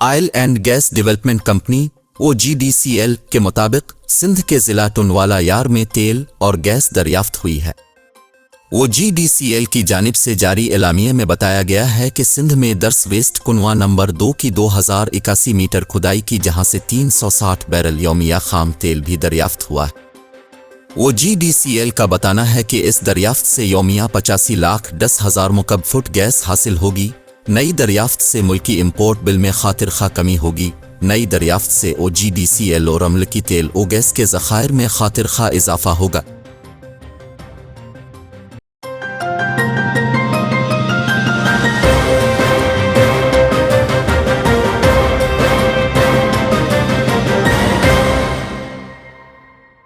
Oil and gas development company OGDCL के मुताबिक सिंध के ज़िला टुनवाला यार में तेल और गैस दरियाफ्त हुई है। OGDCL की जानिब से जारी एलामिये में बताया गया है कि सिंध में दर्स वेस्ट कुनवा नंबर 2 की 2081 मीटर खुदाई की, जहां से 360 बैरल यौमिया खाम तेल भी दरियाफ्त हुआ है। OGDCL का बताना है कि इस दरियाफ्त से यौमिया 85,10,000 मुकब फुट गैस हासिल होगी। नई दरियाफ्त से मुल्की इम्पोर्ट बिल में खातिर खा कमी होगी। नई दरियाफ्त से OGDCL और अमलकी तेल और गैस के ज़खायर में खातिर खा इजाफा होगा।